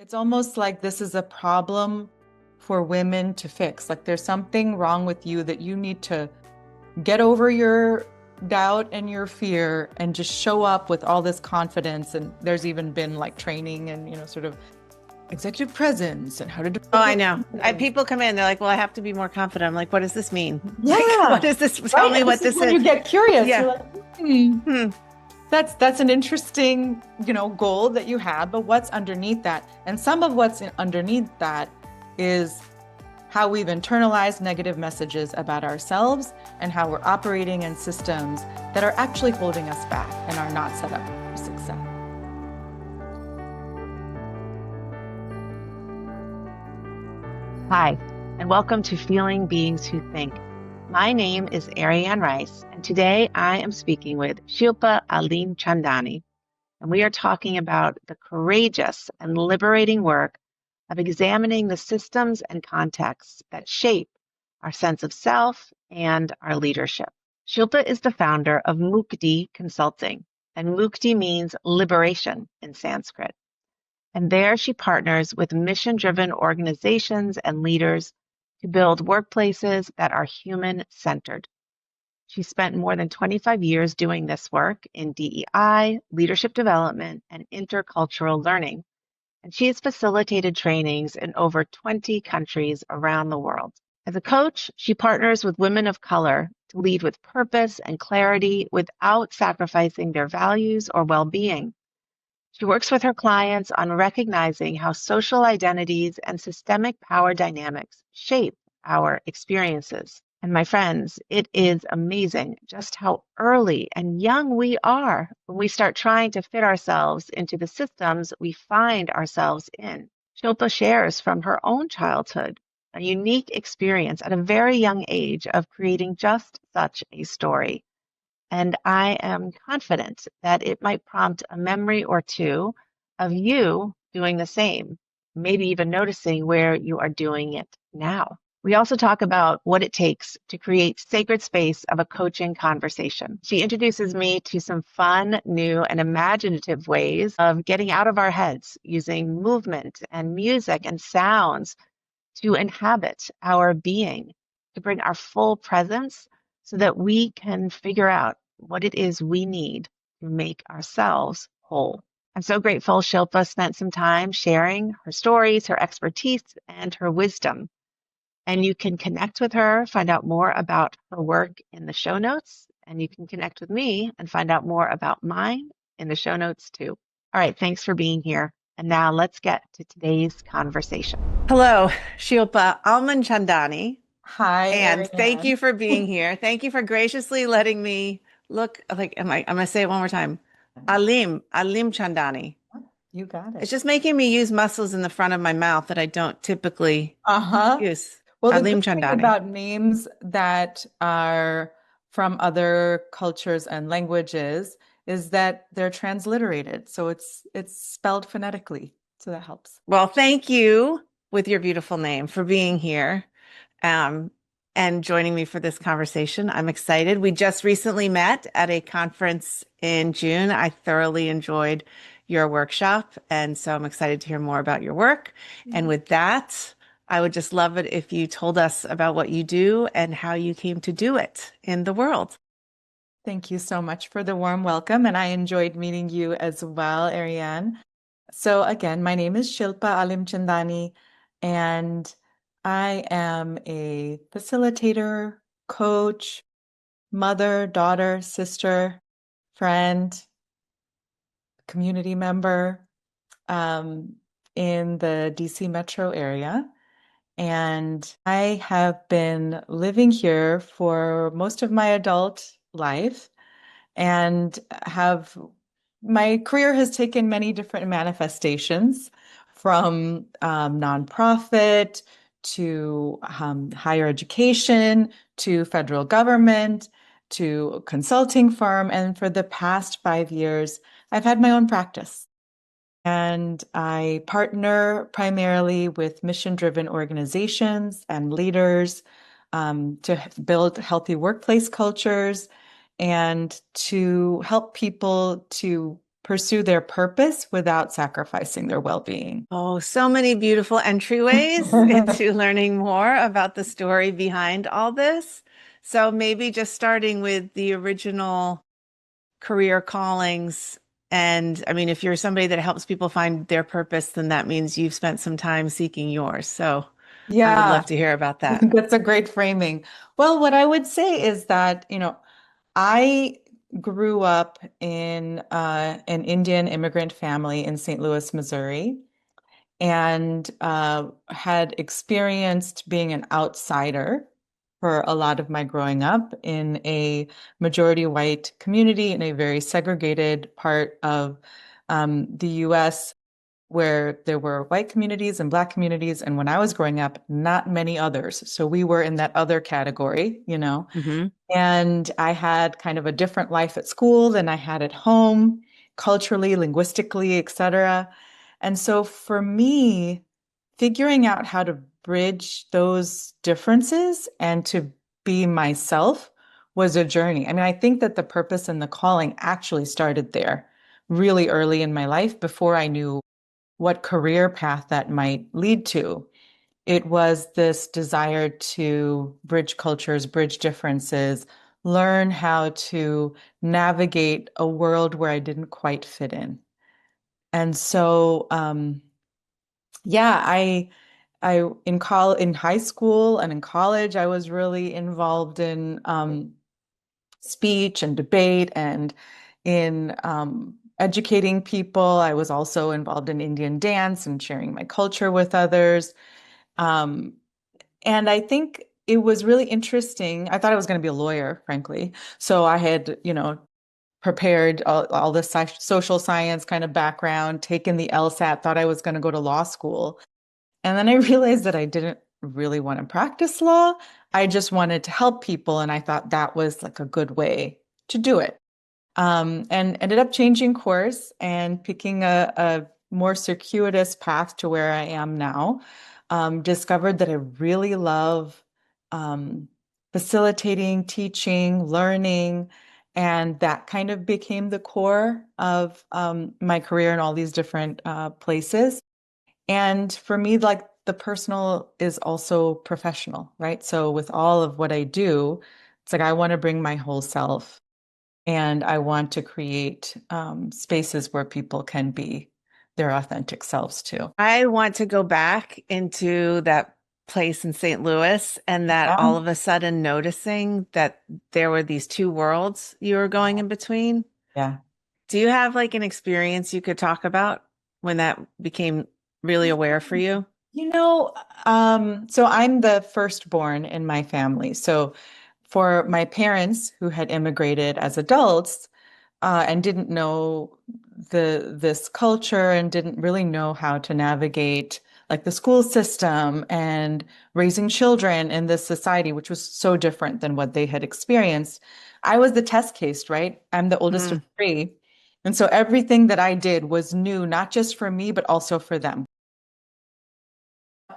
It's almost like this is a problem for women to fix. Like there's something wrong with you that you need to get over your doubt and your fear and just show up with all this confidence. And there's even been like training and, sort of executive presence and how to Oh, develop I your know. confidence. People come in, they're like, well, I have to be more confident. I'm like, what does this mean? Like, what Yeah, is this? Tell right. me And what this is this when is. you get curious. Yeah. You're like, hmm, Hmm. that's an interesting, goal that you have, but what's underneath that? And some of what's underneath that is how we've internalized negative messages about ourselves and how we're operating in systems that are actually holding us back and are not set up for success. Hi, and welcome to Feeling Beings Who Think. My name is Ariane Rice, and today I am speaking with Shilpa Alimchandani, and we are talking about the courageous and liberating work of examining the systems and contexts that shape our sense of self and our leadership. Shilpa is the founder of Mookti Consulting, and Mukti means liberation in Sanskrit. And there she partners with mission-driven organizations and leaders to build workplaces that are human-centered. She spent more than 25 years doing this work in DEI, leadership development, and intercultural learning. And she has facilitated trainings in over 20 countries around the world. As a coach, she partners with women of color to lead with purpose and clarity without sacrificing their values or well-being. She works with her clients on recognizing how social identities and systemic power dynamics shape our experiences. And my friends, it is amazing just how early and young we are when we start trying to fit ourselves into the systems we find ourselves in. Shilpa shares from her own childhood a unique experience at a very young age of creating just such a story. And I am confident that it might prompt a memory or two of you doing the same, maybe even noticing where you are doing it now. We also talk about what it takes to create sacred space of a coaching conversation. She introduces me to some fun, new, and imaginative ways of getting out of our heads using movement and music and sounds to inhabit our being, to bring our full presence so that we can figure out what it is we need to make ourselves whole. I'm so grateful Shilpa spent some time sharing her stories, her expertise, and her wisdom. And you can connect with her, find out more about her work in the show notes, and you can connect with me and find out more about mine in the show notes too. All right, thanks for being here. And now let's get to today's conversation. Hello, Shilpa Almanchandani, Hi, and thank Ariane. you for being here. Thank you for graciously letting me look like, I'm gonna say it one more time. Alim Chandani. You got It's it. just making me use muscles in the front of my mouth that I don't typically Uh-huh. use. Well, the Alim good thing Chandani. about names that are from other cultures and languages is that they're transliterated. So it's spelled phonetically. So that helps. Well, thank you with your beautiful name for being here. Um, and joining me for this conversation. I'm excited. We just recently met at a conference in June. I thoroughly enjoyed your workshop. And so I'm excited to hear more about your work. And with that, I would just love it if you told us about what you do and how you came to do it in the world. Thank you so much for the warm welcome. And I enjoyed meeting you as well, Ariane. So again, my name is Shilpa Alimchandani, and I am a facilitator, coach, mother, daughter, sister, friend, community member um, in the DC metro area. And I have been living here for most of my adult life and have my career has taken many different manifestations from nonprofit to higher education to federal government to consulting firm. And for the past 5 years, I've had my own practice. And I partner primarily with mission-driven organizations and leaders to build healthy workplace cultures and to help people to pursue their purpose without sacrificing their well-being. Oh, so many beautiful entryways into learning more about the story behind all this. So maybe just starting with the original career callings. And I mean, if you're somebody that helps people find their purpose, then that means you've spent some time seeking yours. So I would Yeah, love to hear about I that. think that's a great framing. Well, what I would say is that, I grew up in an Indian immigrant family in St. Louis, Missouri, and had experienced being an outsider for a lot of my growing up in a majority white community in a very segregated part of the US where there were white communities and black communities. And when I was growing up, not many others. So we were in that other category. Hmm. And I had kind of a different life at school than I had at home, culturally, linguistically, et cetera. And so for me, figuring out how to bridge those differences and to be myself was a journey. I mean, I think that the purpose and the calling actually started there really early in my life before I knew what career path that might lead to. It was this desire to bridge cultures, bridge differences, learn how to navigate a world where I didn't quite fit in. And so, yeah, in high school and in college, I was really involved in speech and debate and in educating people. I was also involved in Indian dance and sharing my culture with others. Um, and I think it was really interesting. I thought I was going to be a lawyer, frankly. So I had, prepared all the social science kind of background, taken the LSAT, thought I was going to go to law school. And then I realized that I didn't really want to practice law. I just wanted to help people. And I thought that was like a good way to do it. And ended up changing course and picking a more circuitous path to where I am now. Discovered that I really love um, facilitating, teaching, learning, and that kind of became the core of my career in all these different places. And for me, like the personal is also professional, right? So with all of what I do, it's like I want to bring my whole self and I want to create spaces where people can be their authentic selves too. I want to go back into that place in St. Louis and that Yeah. all of a sudden noticing that there were these two worlds you were going in between. Yeah. Do you have like an experience you could talk about when that became really aware for you? You know, so I'm the firstborn in my family. So for my parents who had immigrated as adults, and didn't know this culture and didn't really know how to navigate like the school system and raising children in this society, which was so different than what they had experienced. I was the test case, right? I'm the oldest of Mm. three. And so everything that I did was new, not just for me, but also for them.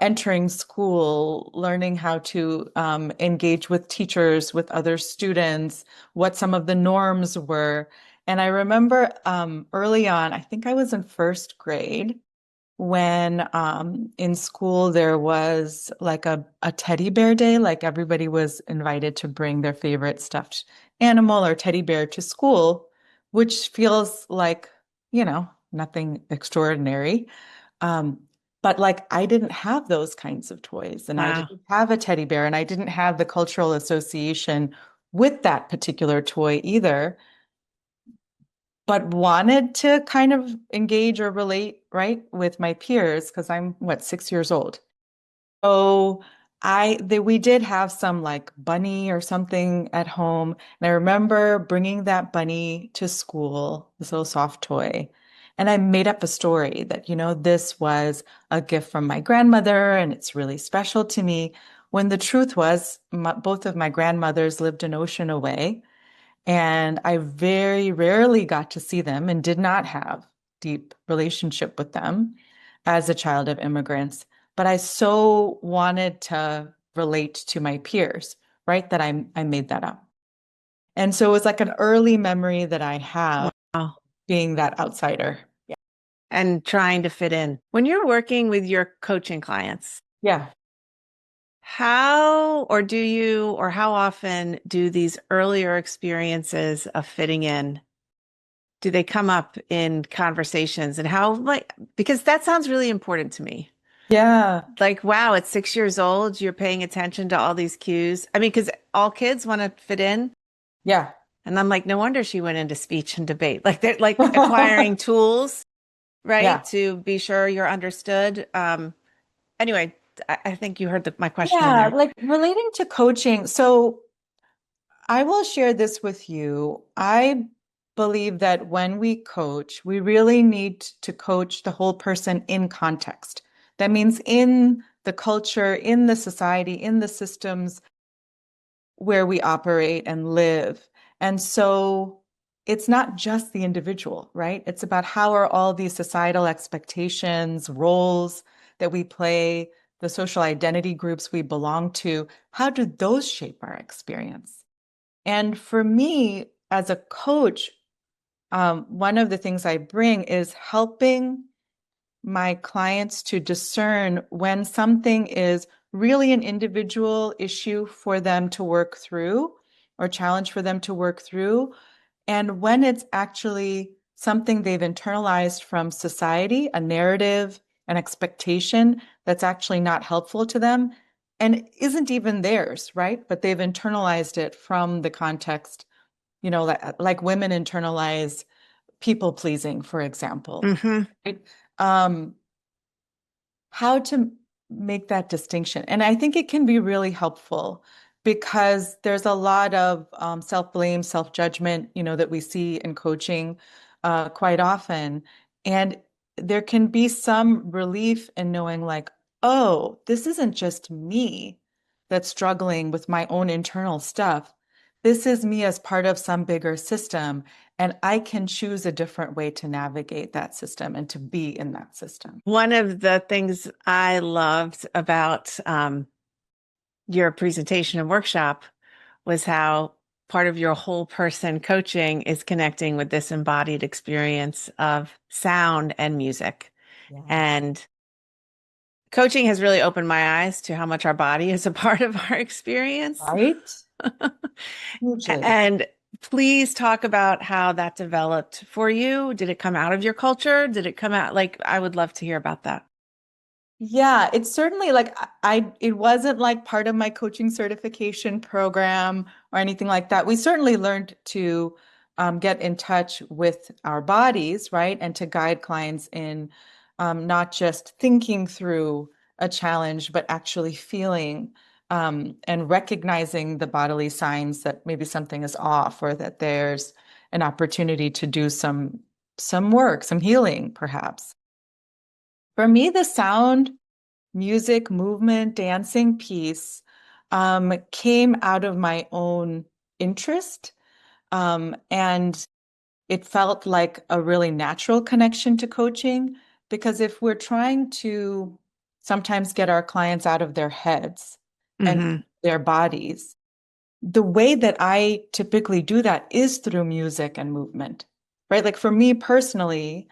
Entering school, learning how to engage with teachers, with other students, what some of the norms were. And I remember early on, I think I was in first grade when in school there was like a teddy bear day, like everybody was invited to bring their favorite stuffed animal or teddy bear to school, which feels like, nothing extraordinary. Um, but like I didn't have those kinds of toys and I Wow. didn't have a teddy bear and I didn't have the cultural association with that particular toy either, but wanted to kind of engage or relate, right, with my peers because I'm what, 6 years old. So we did have some like bunny or something at home. And I remember bringing that bunny to school, this little soft toy. And I made up a story that, this was a gift from my grandmother and it's really special to me. When the truth was, both of my grandmothers lived an ocean away. And I very rarely got to see them and did not have deep relationship with them as a child of immigrants. But I so wanted to relate to my peers, right? That I made that up. And so it was like an early memory that I have Wow. being that outsider. Yeah. and trying to fit in. When you're working with your coaching clients, Yeah. how or do you or how often do these earlier experiences of fitting in do they come up in conversations and how like because that sounds really important to me. Yeah. Like, wow, at 6 years old, you're paying attention to all these cues. I mean, because all kids want to fit in. Yeah. And I'm like, no wonder she went into speech and debate. Like they're like acquiring tools, right? Yeah. To be sure you're understood. Anyway, I think you heard my question in Yeah. there. Like relating to coaching. So I will share this with you. I believe that when we coach, we really need to coach the whole person in context. That means in the culture, in the society, in the systems where we operate and live. And so it's not just the individual, right? It's about how are all these societal expectations, roles that we play, the social identity groups we belong to, how do those shape our experience? And for me, as a coach, one of the things I bring is helping my clients to discern when something is really an individual issue for them to work through or challenge for them to work through, and when it's actually something they've internalized from society, a narrative, an expectation that's actually not helpful to them and isn't even theirs, right? But they've internalized it from the context, like women internalize people pleasing, for example. Hmm. Right? Um, how to make that distinction. And I think it can be really helpful because there's a lot of self-blame, self-judgment, that we see in coaching quite often. And there can be some relief in knowing like, oh, this isn't just me that's struggling with my own internal stuff. This is me as part of some bigger system, and I can choose a different way to navigate that system and to be in that system. One of the things I loved about your presentation and workshop was how part of your whole person coaching is connecting with this embodied experience of sound and music. Yeah. And coaching has really opened my eyes to how much our body is a part of our experience. Right? Hugely. And please talk about how that developed for you. Did it come out of your culture? Did it come out like I would love to hear about that. Yeah, it's certainly like it wasn't like part of my coaching certification program or anything like that. We certainly learned to get in touch with our bodies, right? And to guide clients in not just thinking through a challenge, but actually feeling and recognizing the bodily signs that maybe something is off or that there's an opportunity to do some work, some healing, perhaps. For me, the sound, music, movement, dancing piece came out of my own interest. And it felt like a really natural connection to coaching because if we're trying to sometimes get our clients out of their heads and Hmm. their bodies, the way that I typically do that is through music and movement, right? Like for me personally,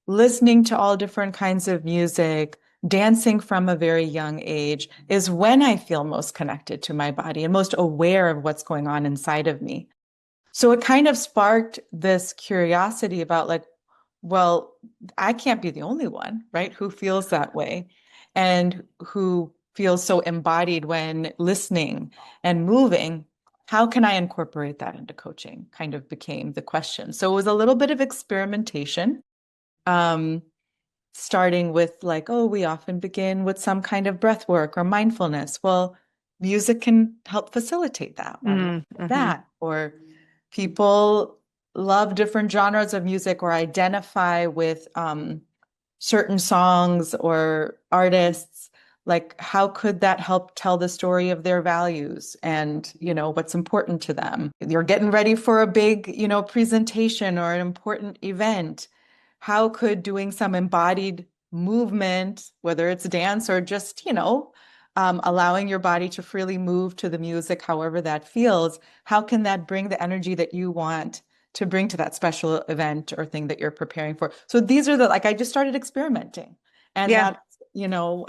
listening to all different kinds of music, dancing from a very young age is when I feel most connected to my body and most aware of what's going on inside of me. So it kind of sparked this curiosity about like, well, I can't be the only one, right? Who feels that way and who feels so embodied when listening and moving. How can I incorporate that into coaching? Kind of became the question. So it was a little bit of experimentation, um, starting with like, oh, we often begin with some kind of breath work or mindfulness. Well, music can help facilitate that. Why not Mm-hmm. that? Or people love different genres of music or identify with certain songs or artists. Like, how could that help tell the story of their values and, what's important to them? You're getting ready for a big, presentation or an important event. How could doing some embodied movement, whether it's dance or just, allowing your body to freely move to the music, however that feels, how can that bring the energy that you want to bring to that special event or thing that you're preparing for. So these are the, like, I just started experimenting, and Yeah. that's,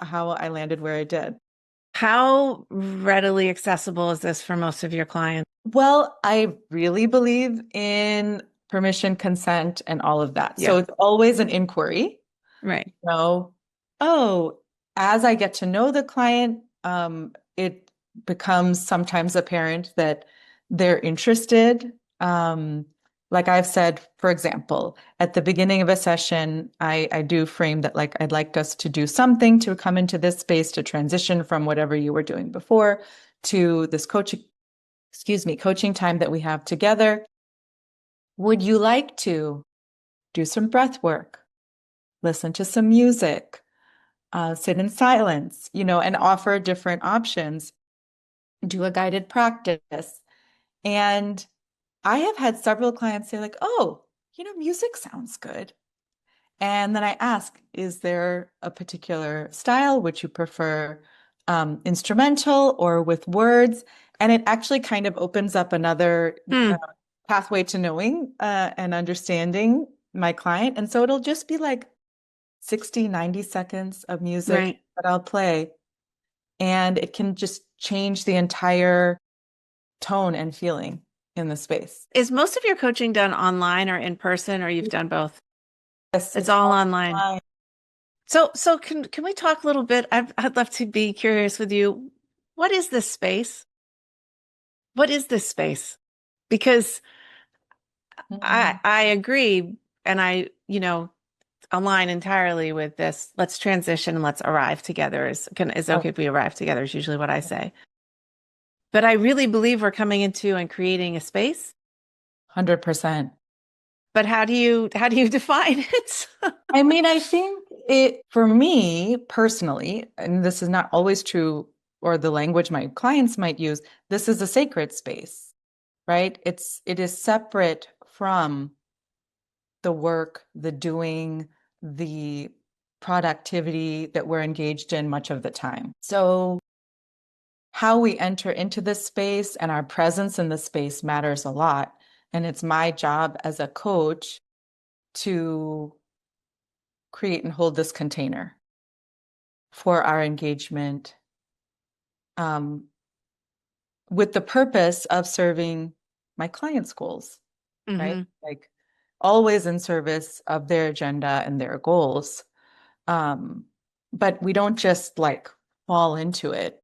how I landed where I did. How readily accessible is this for most of your clients? Well, I really believe in permission, consent, and all of that. Yeah. So it's always an inquiry. Right. know, oh, as I get to know the client, it becomes sometimes apparent that they're interested. Like I've said, for example, at the beginning of a session, I do frame that like I'd like us to do something to come into this space to transition from whatever you were doing before to this coaching time that we have together. Would you like to do some breath work, listen to some music? Sit in silence, and offer different options, do a guided practice. And I have had several clients say, like, oh, music sounds good. And then I ask, is there a particular style? Would you prefer instrumental or with words? And it actually kind of opens up another Hmm. pathway to knowing and understanding my client. And so it'll just be like 60, 90 seconds of music Right. that I'll play, and it can just change the entire tone and feeling in the space. Is most of your coaching done online or in person, or you've done both? Yes, It's it's all all online. fine. So can we talk a little bit? I'd love to be curious with you. What is this space? What is this space? Because Mhm. I agree, and I align entirely with this. Let's transition and let's arrive together. Is Oh, okay if we arrive together is usually what I say. But I really believe we're coming into and creating a space. 100%. But how do you define it? I mean, I think for me personally, and this is not always true, or the language my clients might use, this is a sacred space, right? It is separate from the work, the doing, the productivity that we're engaged in much of the time. So, how we enter into this space and our presence in the space matters a lot. And it's my job as a coach to create and hold this container for our engagement, um, with the purpose of serving my clients' goals, right? Hmm. Like always in service of their agenda and their goals. Um, but we don't just like fall into it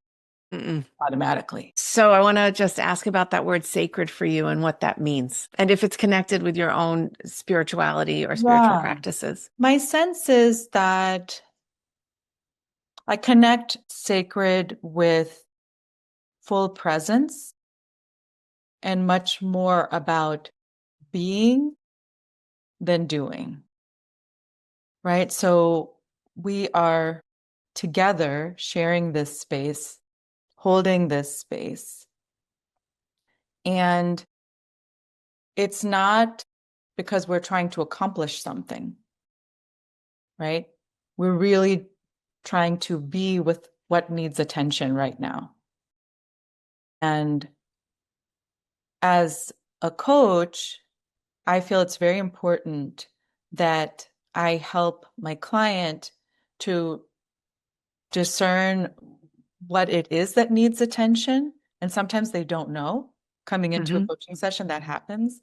Mm-mm. automatically. So I want to just ask about that word sacred for you and what that means, and if it's connected with your own spirituality or spiritual Yeah. practices. My sense is that I connect sacred with full presence and much more about being than doing, right? So we are together sharing this space, holding this space. And it's not because we're trying to accomplish something, right? We're really trying to be with what needs attention right now. And as a coach, I feel it's very important that I help my client to discern what it is that needs attention. And sometimes they don't know coming into a Hmm. coaching session that happens,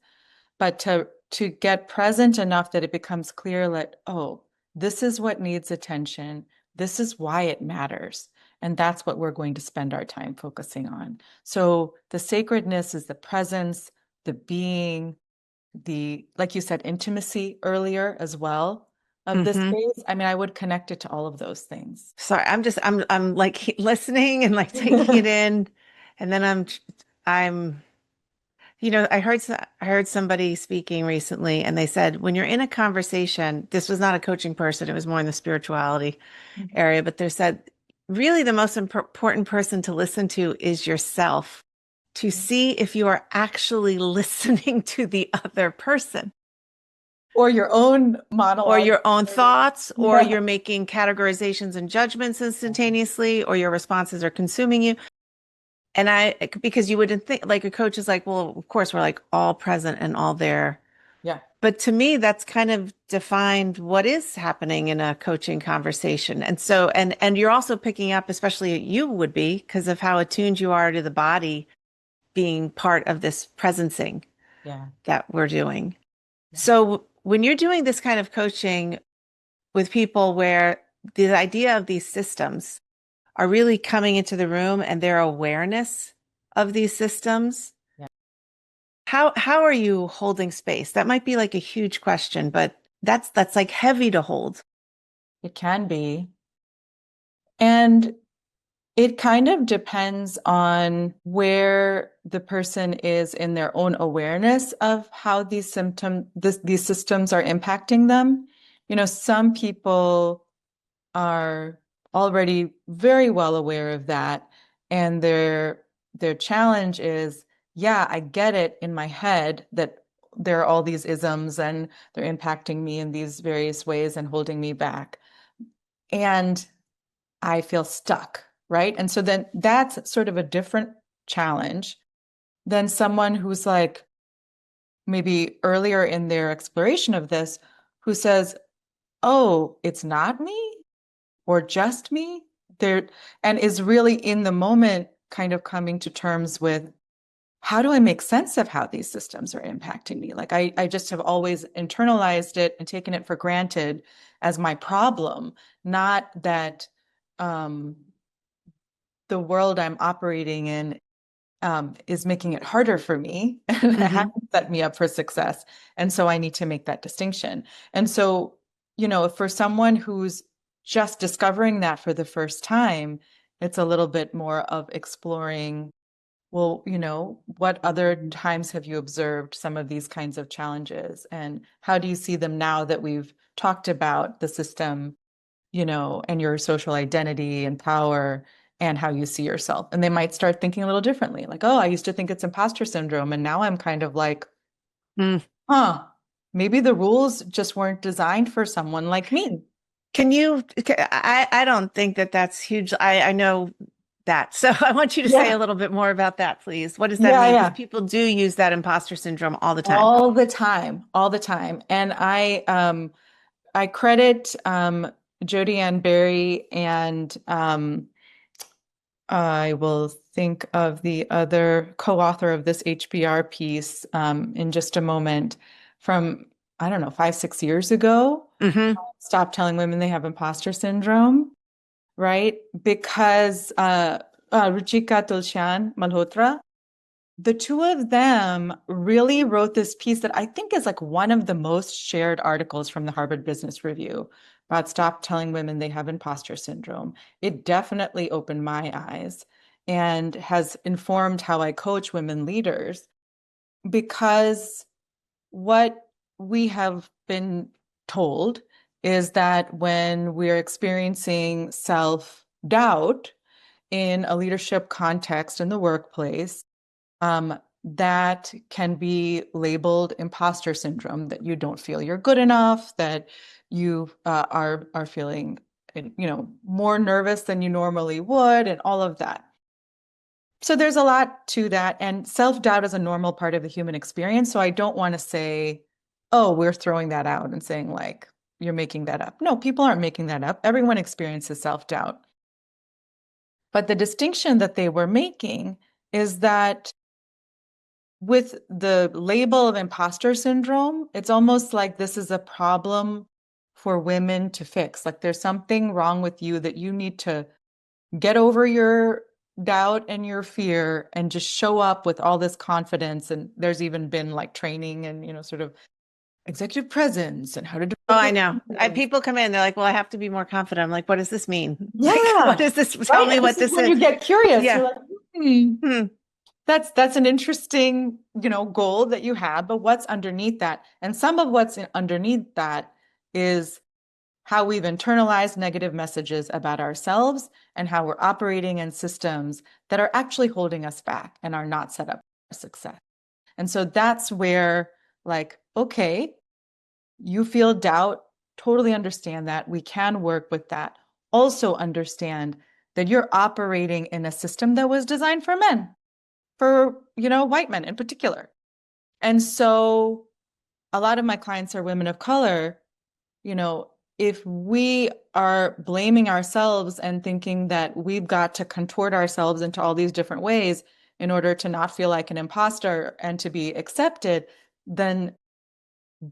but to get present enough that it becomes clear that, oh, this is what needs attention. This is why it matters. And that's what we're going to spend our time focusing on. So the sacredness is the presence, the being, like you said, intimacy earlier as well of this Hmm. space. I mean, I would connect it to all of those things. Sorry, I'm like listening and like taking it in, and then I'm I heard somebody speaking recently, and they said when you're in a conversation, this was not a coaching person, it was more in the spirituality area, but they said really the most important person to listen to is yourself, to see if you are actually listening to the other person Or your own or monologue. your own thoughts, or Yeah. you're making categorizations and judgments instantaneously, or your responses are consuming you. And because you wouldn't think like a coach is like, well, of course, we're like all present and all there. Yeah. But to me, that's kind of defined what is happening in a coaching conversation. And so, and you're also picking up, especially you would be, because of how attuned you are to the body being part of this presencing Yeah. that we're doing. Yeah. So when you're doing this kind of coaching with people where the idea of these systems are really coming into the room and their awareness of these systems, Yeah. how are you holding space? That might be like a huge question, but that's like heavy to hold. It can be. And it kind of depends on where the person is in their own awareness of how these systems are impacting them. Some people are already very well aware of that, and their challenge is, yeah, I get it in my head that there are all these isms and they're impacting me in these various ways and holding me back. And I feel stuck, right? And so then that's sort of a different challenge than someone who's like maybe earlier in their exploration of this, who says, oh, it's not me or just me. There, and is really in the moment kind of coming to terms with, how do I make sense of how these systems are impacting me? Like I just have always internalized it and taken it for granted as my problem, not that um, the world I'm operating in is making it harder for me and it Hmm. hasn't set me up for success. And so I need to make that distinction. And so, for someone who's just discovering that for the first time, it's a little bit more of exploring, well, what other times have you observed some of these kinds of challenges? And how do you see them now that we've talked about the system, and your social identity and power and how you see yourself? And they might start thinking a little differently, like, oh, I used to think it's imposter syndrome. And now I'm kind of like, Mm. huh, maybe the rules just weren't designed for someone like me. I don't think that that's huge. I know that. So I want you to say a Yeah. little bit more about that, please. What does that Yeah, mean? Because yeah. people do use that imposter syndrome all the time. All the time, all the time. And I credit Jodi Ann Berry and I will think of the other co-author of this HBR piece in just a moment from, I don't know, 5, 6 years ago. Hmm. Stop telling women they have imposter syndrome, right? Because Ruchika Tulshan Malhotra, the two of them really wrote this piece that I think is like one of the most shared articles from the Harvard Business Review about stop telling women they have imposter syndrome. It definitely opened my eyes and has informed how I coach women leaders, because what we have been told is that when we're experiencing self-doubt in a leadership context in the workplace, that can be labeled imposter syndrome, that you don't feel you're good enough, that you are feeling, more nervous than you normally would, and all of that. So there's a lot to that, and self-doubt is a normal part of the human experience. So I don't want to say, oh, we're throwing that out and saying like you're making that up. No, people aren't making that up. Everyone experiences self-doubt. But the distinction that they were making is that with the label of imposter syndrome, it's almost like this is a problem for women to fix. Like there's something wrong with you that you need to get over your doubt and your fear and just show up with all this confidence. And there's even been like training and, sort of executive presence and how to Oh, develop I your know. confidence. People come in, they're like, well, I have to be more confident. I'm like, what does this mean? Like, what Yeah, is this? Tell right. me And what this is this when is. you get curious. You're Yeah. like, hmm, Hmm. that's an interesting, goal that you have, but what's underneath that? And some of what's underneath that is how we've internalized negative messages about ourselves and how we're operating in systems that are actually holding us back and are not set up for success. And so that's where, like, okay, you feel doubt, totally understand that. We can work with that. Also understand that you're operating in a system that was designed for men, for, white men in particular. And so a lot of my clients are women of color, you know, if we are blaming ourselves and thinking that we've got to contort ourselves into all these different ways in order to not feel like an imposter and to be accepted, then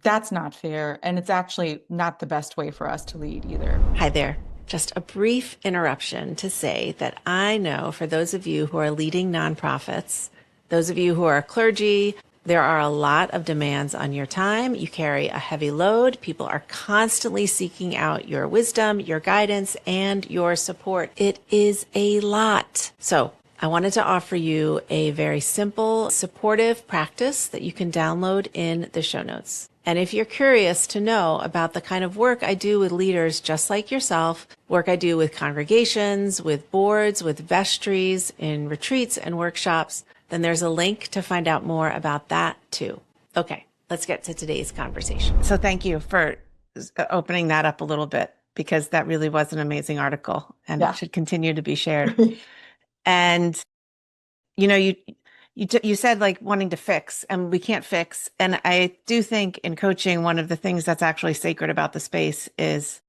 that's not fair. And it's actually not the best way for us to lead either. Hi there. Just a brief interruption to say that I know for those of you who are leading nonprofits, those of you who are clergy, there are a lot of demands on your time. You carry a heavy load. People are constantly seeking out your wisdom, your guidance, and your support. It is a lot. So I wanted to offer you a very simple, supportive practice that you can download in the show notes. And if you're curious to know about the kind of work I do with leaders just like yourself, work I do with congregations, with boards, with vestries, in retreats and workshops, then there's a link to find out more about that too. Okay, let's get to today's conversation. So thank you for opening that up a little bit, because that really was an amazing article and Yeah. should continue to be shared. And you know, you said like wanting to fix, and we can't fix. And I do think in coaching, one of the things that's actually sacred about the space is,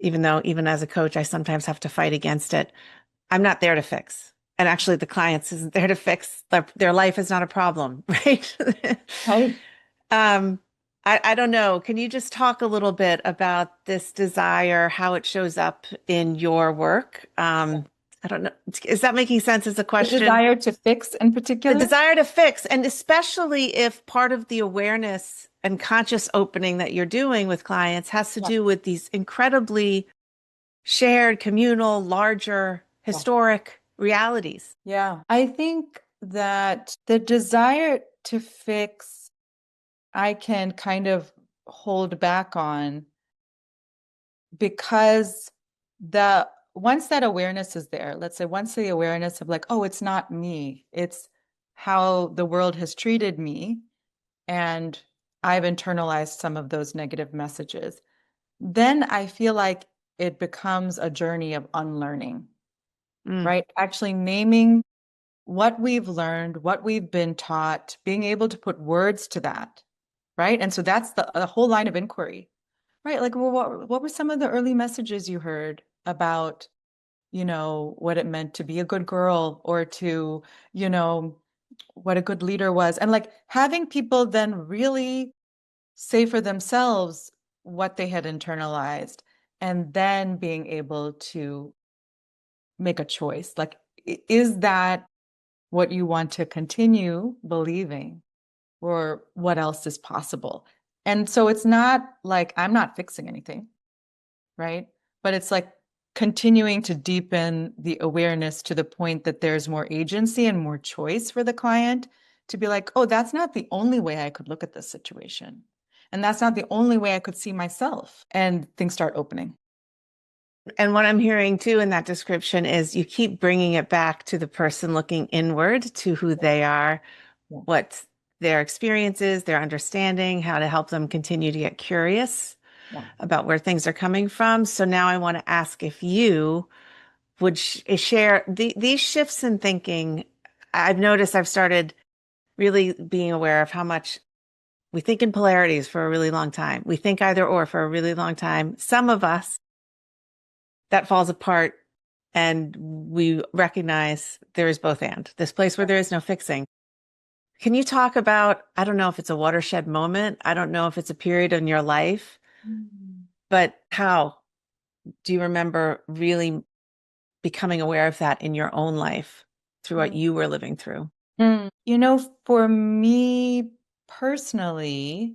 even though even as a coach, I sometimes have to fight against it, I'm not there to fix. And actually, the clients isn't there to fix. Their life is not a problem, right? Right. um, I don't know. Can you just talk a little bit about this desire, how it shows up in your work? I don't know. Is that making sense as a The question? desire to fix in The particular? desire to fix, and especially if part of the awareness and conscious opening that you're doing with clients has to Yeah. do with these incredibly shared, communal, larger, Yeah. historic realities. Yeah. I think that the desire to fix, I can kind of hold back on because the once that awareness is there, let's say once the awareness of like, oh, it's not me, it's how the world has treated me, and I've internalized some of those negative messages, then I feel like it becomes a journey of unlearning, Mm, right? Actually naming what we've learned, what we've been taught, being able to put words to that, right? And so that's the whole line of inquiry, right? Like, well, what were some of the early messages you heard about, what it meant to be a good girl or to, you know, what a good leader was? And like having people then really say for themselves what they had internalized and then being able to make a choice. Like, is that what you want to continue believing, or what else is possible? And so it's not like I'm not fixing anything, right? But it's like continuing to deepen the awareness to the point that there's more agency and more choice for the client to be like, oh, that's not the only way I could look at this situation. And that's not the only way I could see myself. And things start opening. And what I'm hearing too in that description is you keep bringing it back to the person looking inward to who they are, Yeah. what their experience is, their understanding, how to help them continue to get curious Yeah. about where things are coming from. So now I want to ask if you would share these shifts in thinking. I've noticed I've started really being aware of how much we think in polarities for a really long time. We think either or for a really long time. Some of us, that falls apart and we recognize there is both and this place where there is no fixing. Can you talk about, I don't know if it's a watershed moment, I don't know if it's a period in your life, Mm. but how do you remember really becoming aware of that in your own life through what you were living through? For me personally,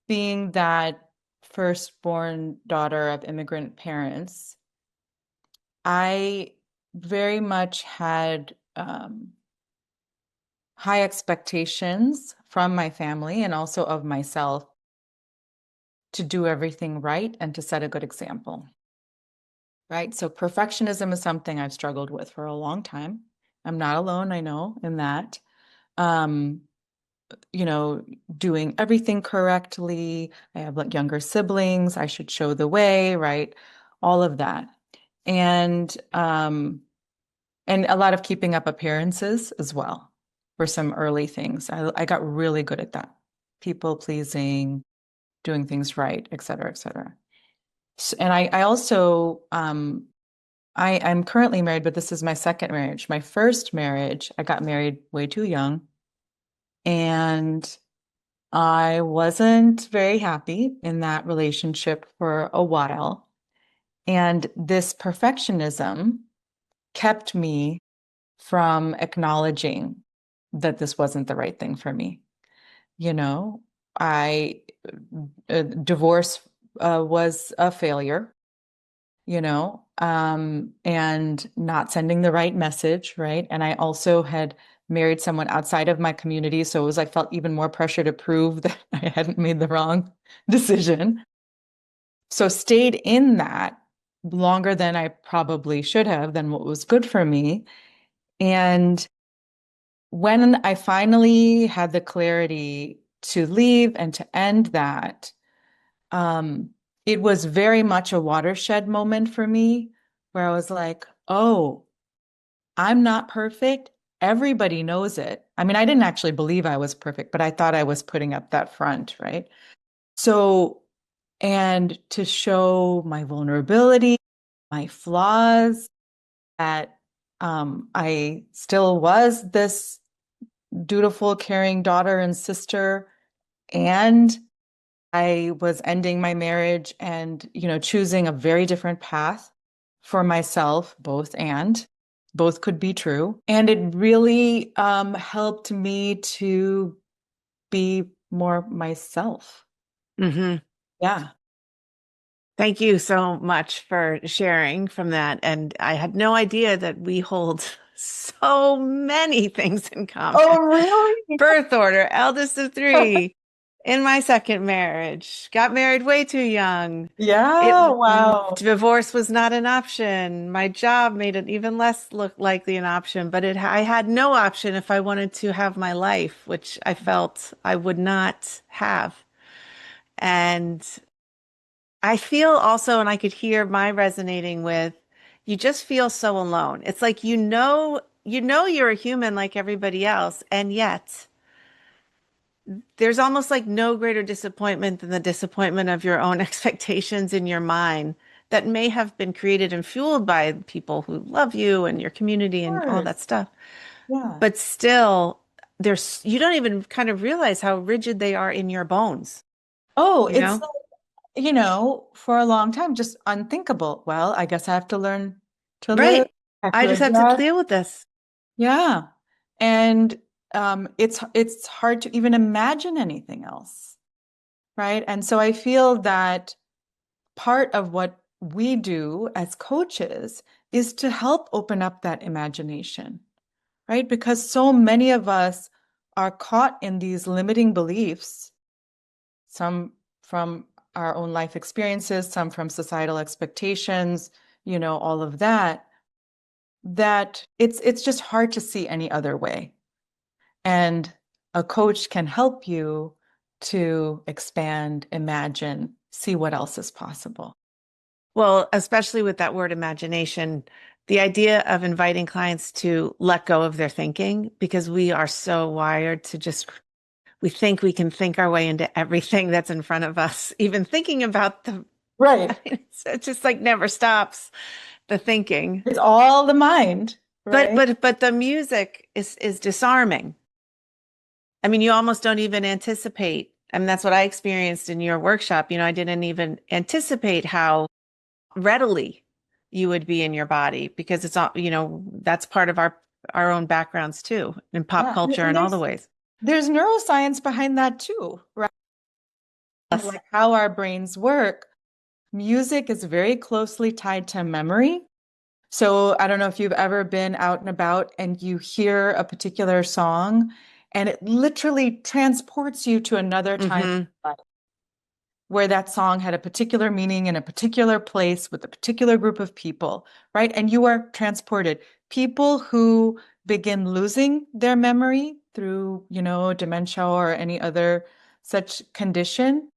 being that firstborn daughter of immigrant parents, I very much had high expectations from my family and also of myself to do everything right and to set a good example, right? So perfectionism is something I've struggled with for a long time. I'm not alone, I know, in that. Um, you know, doing everything correctly. I have like younger siblings. I should show the way, right? All of that. And a lot of keeping up appearances as well for some early things. I got really good at that. people pleasing, doing things right, et cetera, et cetera. And I also I'm currently married, but this is my second marriage. My first marriage, I got married way too young, and I wasn't very happy in that relationship for a while. And this perfectionism kept me from acknowledging that this wasn't the right thing for me. You know, I divorce was a failure, and not sending the right message, right? And I also had married someone outside of my community, so it was I felt even more pressure to prove that I hadn't made the wrong decision. So stayed in that longer than I probably should have, than what was good for me. And when I finally had the clarity to leave and to end that, um, it was very much a watershed moment for me where I was like, oh, I'm not perfect. Everybody knows it. I mean, I didn't actually believe I was perfect, but I thought I was putting up that front, right? So, and to show my vulnerability, my flaws, that I still was this dutiful, caring daughter and sister, and I was ending my marriage and, choosing a very different path for myself, both could be true. And it really helped me to be more myself. Hmm. Yeah. Thank you so much for sharing from that. And I had no idea that we hold so many things in common. Oh, really? Birth order, eldest of three, in my second marriage, got married way too young. Yeah, wow. Divorce was not an option. My job made it even less look likely an option, but I had no option if I wanted to have my life, which I felt I would not have. And I feel also, and I could hear my resonating with, you just feel so alone. It's like you know you're a human like everybody else, and yet there's almost like no greater disappointment than the disappointment of your own expectations in your mind that may have been created and fueled by people who love you and your community Of and all that course. stuff. Yeah. But still, there's you don't even kind of realize how rigid they are in your bones, Oh, you it's know? like, for a long time, just unthinkable. Well, I guess I have to learn to live, Right. I have I to just have to adjust. deal with this. Yeah. And it's hard to even imagine anything else, right? And so I feel that part of what we do as coaches is to help open up that imagination, right? Because so many of us are caught in these limiting beliefs, some from our own life experiences, some from societal expectations, all of that, that it's just hard to see any other way. And a coach can help you to expand, imagine, see what else is possible. Well, especially with that word imagination, the idea of inviting clients to let go of their thinking, because we are so wired to just, we think we can think our way into everything that's in front of us, even thinking about the, I Right. mean, it's just like never stops the thinking. It's all the mind, But right? but the music is disarming. I mean, you almost don't even anticipate. I mean, that's what I experienced in your workshop. I didn't even anticipate how readily you would be in your body because it's all, that's part of our own backgrounds too, in pop Yeah. And, culture and and all the there's ways. there's neuroscience behind that too, right? Yes. Like how our brains work. Music is very closely tied to memory. So I don't know if you've ever been out and about and you hear a particular song and it literally transports you to another time Hmm. where that song had a particular meaning in a particular place with a particular group of people, right? And you are transported. People who begin losing their memory through, dementia or any other such condition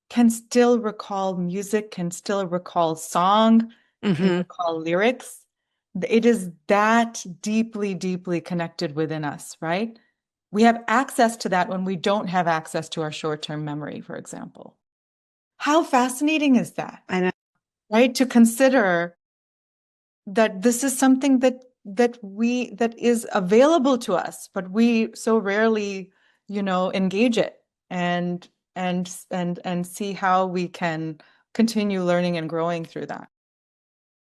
can still recall music, can still recall song, can Hmm. recall lyrics. It is that deeply, deeply connected within us, right? We have access to that when we don't have access to our short-term memory, for example. How fascinating is that, I know. right? To consider that this is something that is available to us, but we so rarely, engage it and see how we can continue learning and growing through that.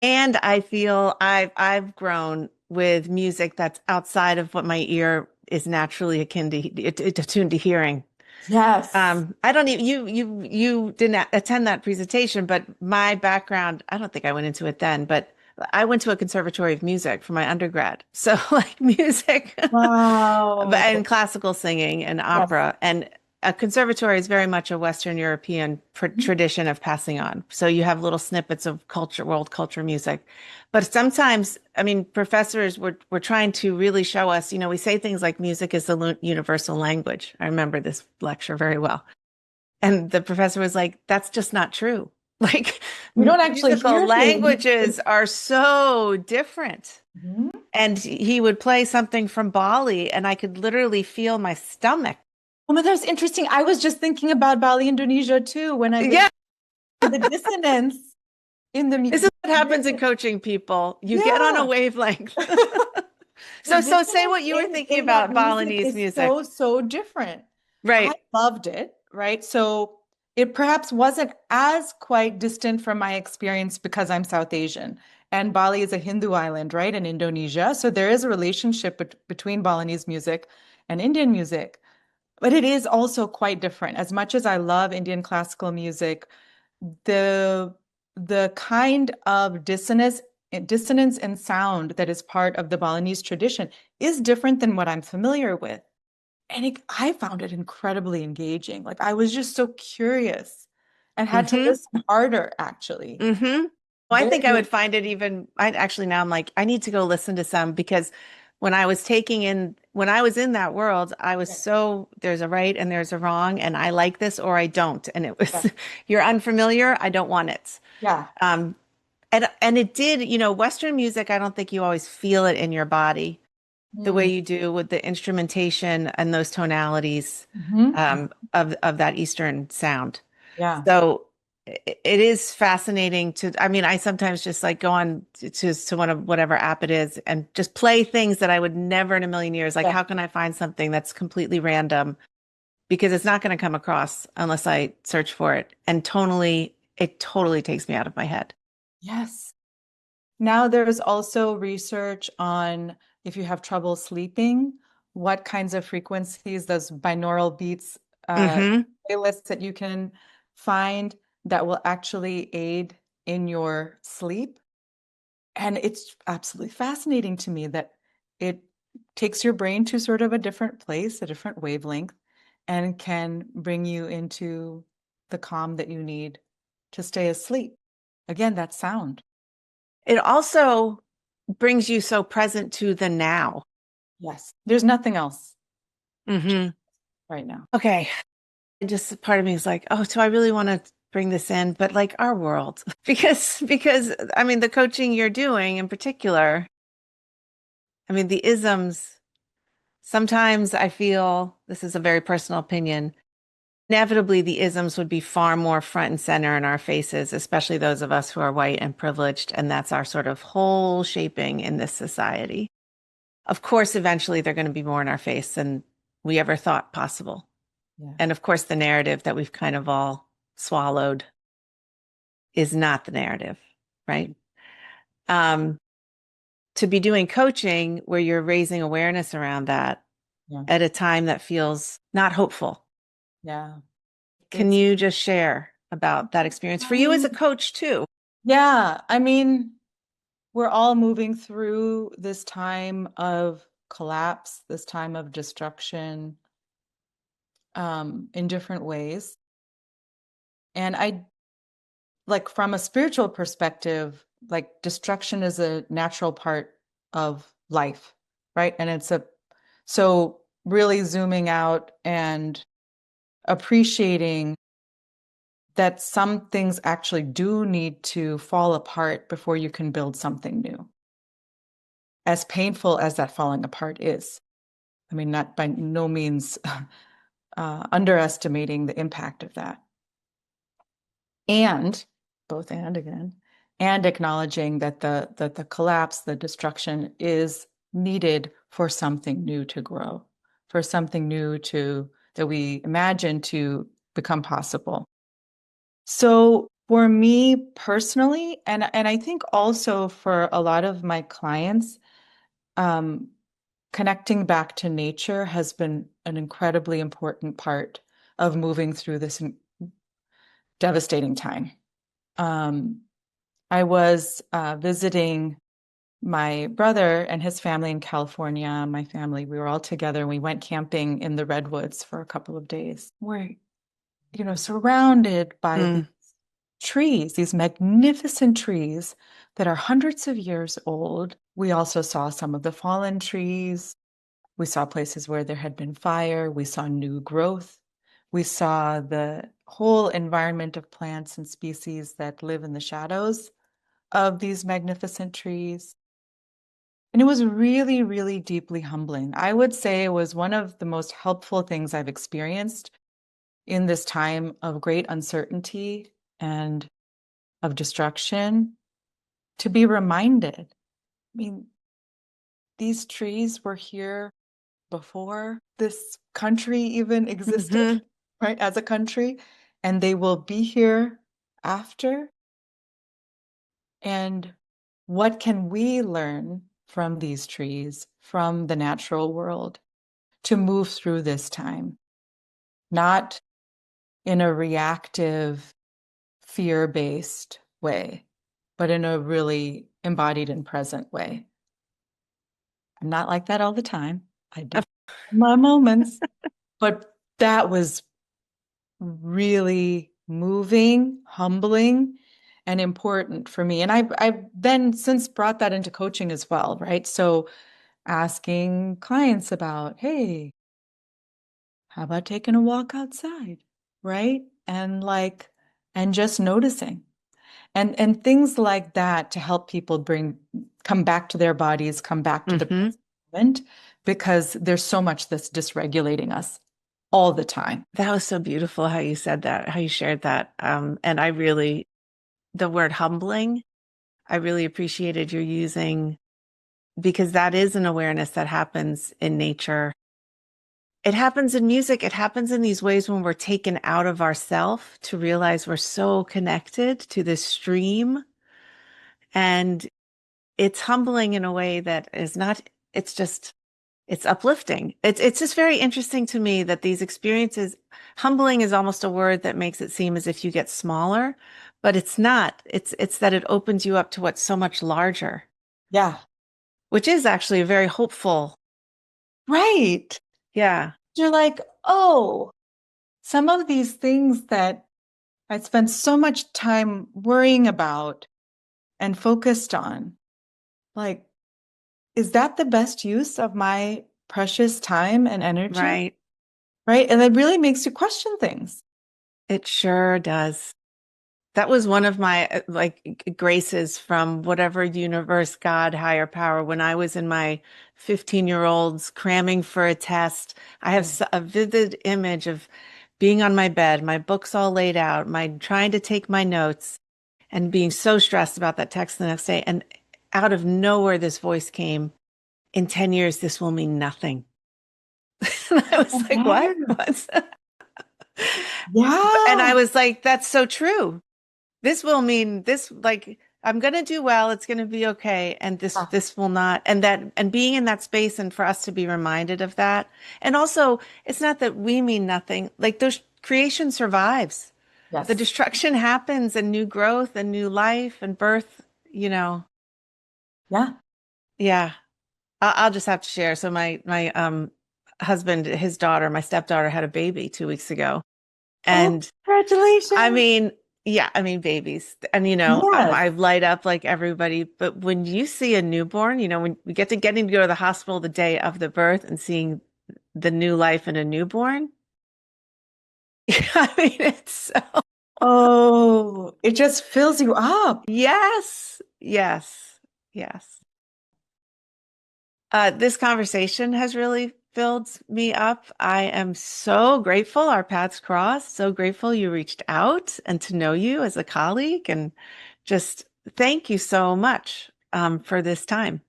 And I feel I've grown with music that's outside of what my ear is naturally akin to attuned to hearing. Yes. I don't even you didn't attend that presentation, but my background, I don't think I went into it then, but I went to a conservatory of music for my undergrad. So like music Wow. and classical singing and Yes. opera. And a conservatory is very much a Western European tradition of passing on. So you have little snippets of culture, world culture music. But sometimes, I mean, professors were trying to really show us, we say things like music is the universal language. I remember this lecture very well. And the professor was like, that's just not true. Like We don't actually musical hear things. languages are so different. Mhm. And he would play something from Bali, and I could literally feel my stomach. Oh my God, it's interesting. I was just thinking about Bali, Indonesia too, when I was Yeah, the dissonance in the this is what happens in coaching people. You get on a yeah. wavelength. The So say dissonance what you were thinking in that about music Balinese is music. so different. I Right. loved it, right? So it perhaps wasn't as quite distant from my experience because I'm South Asian and Bali is a Hindu island, right? In Indonesia. So there is a relationship between Balinese music and Indian music, but it is also quite different. As much as I love Indian classical music, the the kind of dissonance and sound that is part of the Balinese tradition is different than what I'm familiar with. And I found it incredibly engaging. Like I was just so curious and had to Mm-hmm. listen harder, actually. Mm-hmm. Well, I Very, think I very. would find it even, I actually now I'm like, I need to go listen to some because when I was in that world, I was so, there's a right and there's a wrong, and I like this or I don't. And it Yeah. was, you're unfamiliar, I don't want it. Yeah. Um, and it did, Western music, I don't think you always feel it in your body the way Mm. you do with the instrumentation and those tonalities Hmm. of that Eastern sound. Yeah. So it is fascinating to, I mean, I sometimes just like go on to one of whatever app it is and just play things that I would never in a million years. Like, Yeah. how can I find something that's completely random? Because it's not going to come across unless I search for it. And tonally, it totally takes me out of my head. Yes. Now there's also research on if you have trouble sleeping, what kinds of frequencies, those binaural beats, uh, Hmm. playlists that you can find that will actually aid in your sleep. And it's absolutely fascinating to me that it takes your brain to sort of a different place, a different wavelength, and can bring you into the calm that you need to stay asleep. Again, that sound. It also brings you so present to the now. Yes. There's nothing else Hmm. right now. Okay. And just part of me is like, oh, do I really want to bring this in? But like our world, because I mean, the coaching you're doing in particular, I mean, the isms, sometimes I feel this is a very personal opinion. Inevitably, the isms would be far more front and center in our faces, especially those of us who are white and privileged. And that's our sort of whole shaping in this society. Of course, eventually they're going to be more in our face than we ever thought possible. Yeah. And of course, the narrative that we've kind of all swallowed is not the narrative, right? Um, to be doing coaching where you're raising awareness around that Yeah. at a time that feels not hopeful. Yeah. Can It's, you just share about that experience for you as a coach too? yeah. I mean, we're all moving through this time of collapse, this time of destruction, in different ways. And I like from a spiritual perspective, like destruction is a natural part of life, right? And so really zooming out and appreciating that some things actually do need to fall apart before you can build something new, as painful as that falling apart is. I mean, not by no means underestimating the impact of that. And both and again, and acknowledging that the collapse, the destruction is needed for something new to grow, for something new to that we imagine to become possible. So for me personally, and I think also for a lot of my clients, um, connecting back to nature has been an incredibly important part of moving through this devastating time. Um, I was visiting my brother and his family in California. My family, we were all together and we went camping in the redwoods for a couple of days. We're, surrounded by these Mm. trees, these magnificent trees that are hundreds of years old. We also saw some of the fallen trees. We saw places where there had been fire. We saw new growth. We saw the whole environment of plants and species that live in the shadows of these magnificent trees. And it was really, really deeply humbling. I would say it was one of the most helpful things I've experienced in this time of great uncertainty and of destruction to be reminded. I mean, these trees were here before this country even existed, Hmm. right, as a country, and they will be here after. And what can we learn from these trees, from the natural world, to move through this time? Not in a reactive, fear-based way, but in a really embodied and present way. I'm not like that all the time. I do my moments, but that was really moving, humbling, and important for me. And I've then since brought that into coaching as well, right? So asking clients about, hey, how about taking a walk outside, right? And just noticing. And things like that to help people come back to their bodies, come back to the Hmm. present moment, because there's so much that's dysregulating us all the time. That was so beautiful how you said that, how you shared that. And I really, the word humbling, I really appreciated your using because that is an awareness that happens in nature. It happens in music. It happens in these ways when we're taken out of ourself to realize we're so connected to this stream. And it's humbling in a way that is not, it's just, it's uplifting. It's just very interesting to me that these experiences, humbling is almost a word that makes it seem as if you get smaller, but it's not. It's that it opens you up to what's so much larger, Yeah, which is actually a very hopeful. right. Yeah, You're like, oh, some of these things that I spent so much time worrying about and focused on, like, is that the best use of my precious time and energy? right. Right. And it really makes you question things. It sure does. That was one of my graces from whatever universe, God, higher power. When I was in my 15-year-olds cramming for a test, I have Mm. a vivid image of being on my bed, my books all laid out, my trying to take my notes and being so stressed about that text the next day. And out of nowhere, this voice came, in 10 years, this will mean nothing. And I was like, what? Yeah. What's that? And I Yeah. was like, that's so true. This will mean this, like, I'm going to do well. It's going to be okay. And this will not. And that, and being in that space and for us to be reminded of that. And also, it's not that we mean nothing. Like, those creation survives. The Yes. destruction happens and new growth and new life and birth, you know. Yeah. Yeah. I'll just have to share. So my husband, his daughter, my stepdaughter had a baby 2 weeks ago. Oh, And I congratulations. mean, yeah, I mean babies. And Yes. I light up like everybody, but when you see a newborn, when we getting to go to the hospital the day of the birth and seeing the new life in a newborn, I mean, it's so, Oh, it just fills you up. yes, yes, yes. This conversation has really filled me up. I am so grateful our paths crossed. So grateful you reached out and to know you as a colleague. And just thank you so much for this time.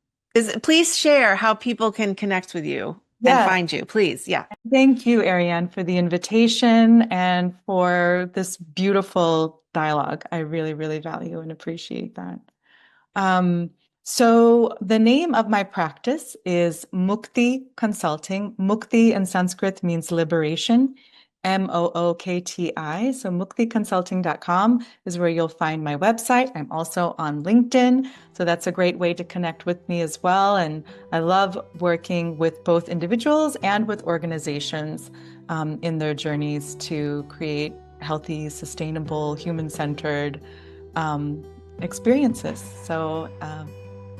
Please share how people can connect with you and Yes. find you, please. Yeah. Thank you, Ariane, for the invitation and for this beautiful dialogue. I really, really value and appreciate that. Um, so the name of my practice is Mookti Consulting. Mukti in Sanskrit means liberation, Mookti. So mukticonsulting.com is where you'll find my website. I'm also on LinkedIn. So that's a great way to connect with me as well. And I love working with both individuals and with organizations in their journeys to create healthy, sustainable, human-centered um, experiences. So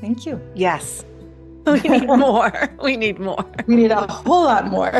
thank you. Yes. We need more. We need more. We need a whole lot more.